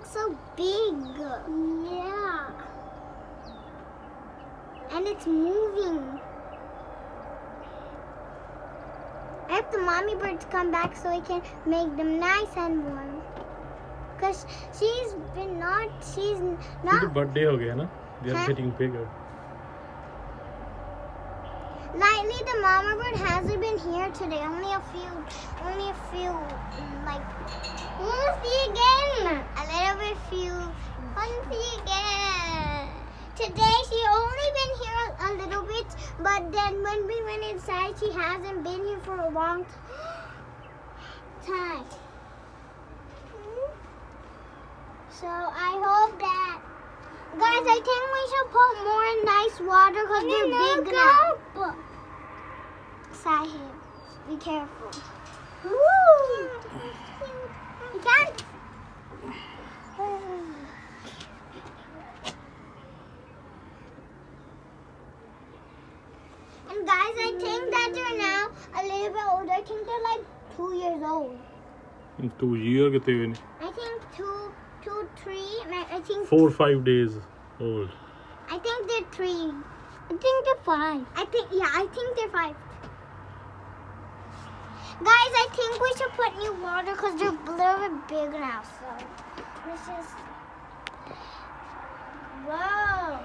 looks so big. Yeah. And it's moving. I hope the mommy birds come back so we can make them nice and warm. Because she's not. It's birthday ho gaya na? They are getting bigger. Lately, the mama bird hasn't been here today. Only a few, like. We'll see again. A little bit few. We'll see again. Today, she only been here a little bit, but then when we went inside, she hasn't been here for a long time. So I hope that, guys, I think we should put more nice water because they're big now. Sahib, be careful. Woo! You can't. And guys, I think that they're now a little bit older. I think they're like 2 years old. 2 years कितने हुए ने? I think 2, 3. I think 4 or 5 days old. I think they're 3. I think they're 5. I think they're 5. Guys, I think we should put new water because they're a little bit big now. So let's just. Whoa.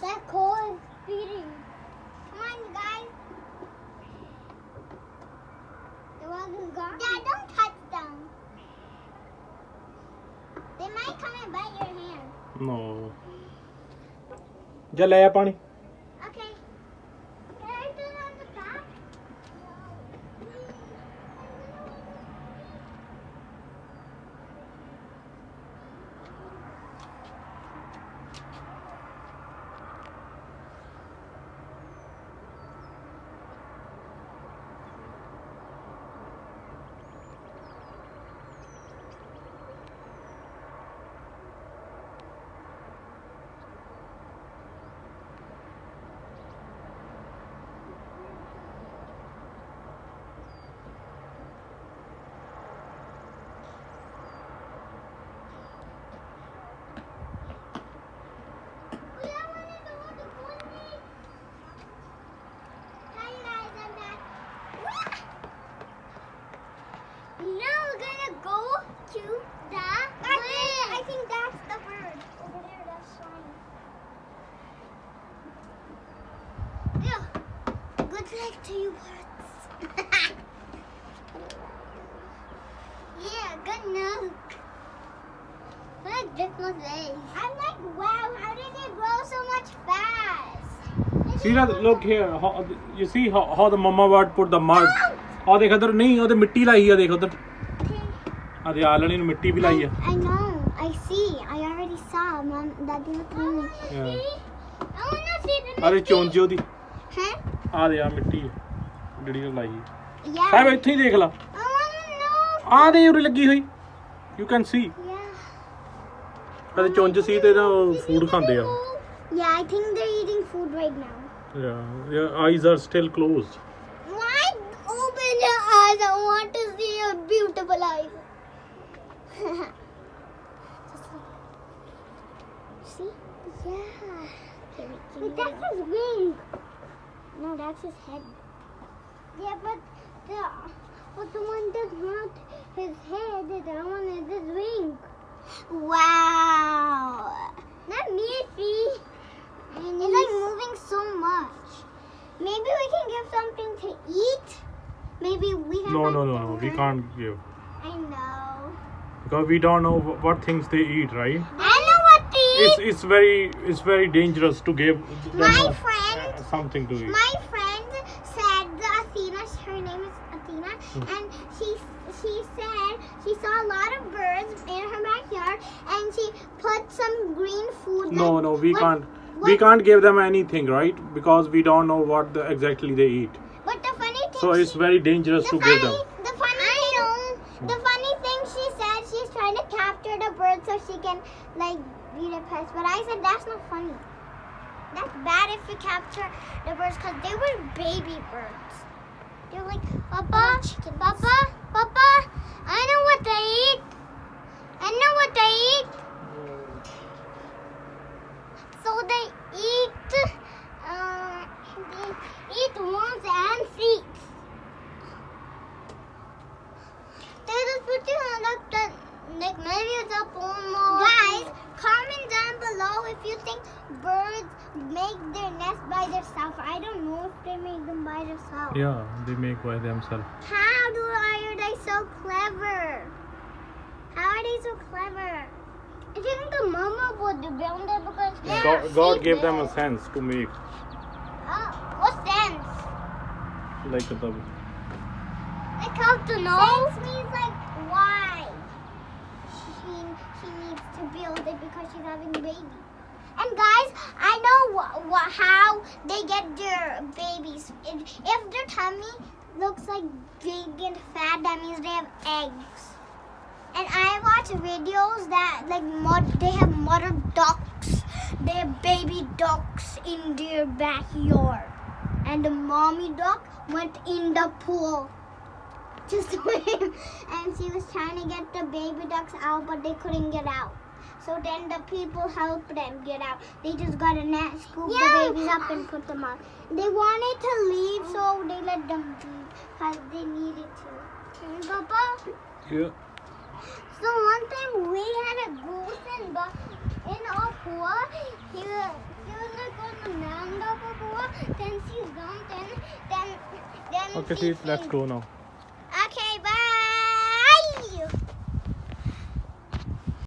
That coal is speeding. Come on, guys. The wagon's gone. Dad, don't touch them. They might come and bite your hand. No. जा ले आ पानी. Okay. Can I do it on the back? To you birds. Yeah, good enough. Look, this was it. I'm like, wow, how did it grow so much fast? See that? Look here. How, you see how the mama bird put the mud? और देख उधर नहीं उधर मिट्टी लाई है देख उधर. अरे आलनी ने मिट्टी भी लाई है. I know. I see. I already saw. Mom, Daddy was telling me. I want to see the. अरे चोंजो दी. Huh? आ दे आ मिट्टी है. ਜਿਹੜੀ ਨੇ ਲਾਈ ਹੈ. Yeah. ਸਾਹਿਬ ਇੱਥੇ ਹੀ ਦੇਖ ਲਾ. I want to know. ਆ ਦੇ ਉਰੇ ਲੱਗੀ ਹੋਈ. You can see. Yeah. ਕਦੇ ਚੁੰਝ ਸੀ ਤੇ ਨਾ ਫੂਡ ਖਾਂਦੇ ਆ. Yeah, I think they're eating food right now. Yeah, their eyes are still closed. Why open your eyes? I want to see your beautiful eyes. See? Yeah. But that's his wing. No, that's his head. Yeah, but the one that's not his head, the one is his wing. Wow. Not me, see? It's like moving so much. Maybe we can give something to eat. Maybe we have. No. We can't give. I know. Because we don't know what things they eat, right? I know what they eat. It's very dangerous to give them My friend. something to eat. My friend said that Athena, her name is Athena, and she said she saw a lot of birds in her backyard, and she put some green food. No, we can't. We can't give them anything, right? Because we don't know what exactly they eat. But the funny thing. So it's very dangerous to give them. The funny thing she said she's trying to capture the bird so she can like be the pets. But I said that's not funny. That's bad if we capture the birds because they were baby birds. They were like Papa, chicken Yeah, they make by themselves. How are they so clever? How are they so clever? I think the mama would build it because God gave them a sense to make. Oh, what sense? Like the Like how to know? Sense means like why she needs to build it because she's having a baby. And guys, I know how they get their babies. If their tummy looks like big and fat, that means they have eggs. And I watch videos that they have mother ducks. They have baby ducks in their backyard. And the mommy duck went in the pool to swim. And she was trying to get the baby ducks out, but they couldn't get out. So then the people helped them get out. They just got a net, scooped the babies up and put them out. They wanted to leave, so they let them leave because they needed to. Papa? Yeah. So one time we had a goose in our pool. He was like on the mound of a pool. Then she jumped in. Then Okay, see, let's go now.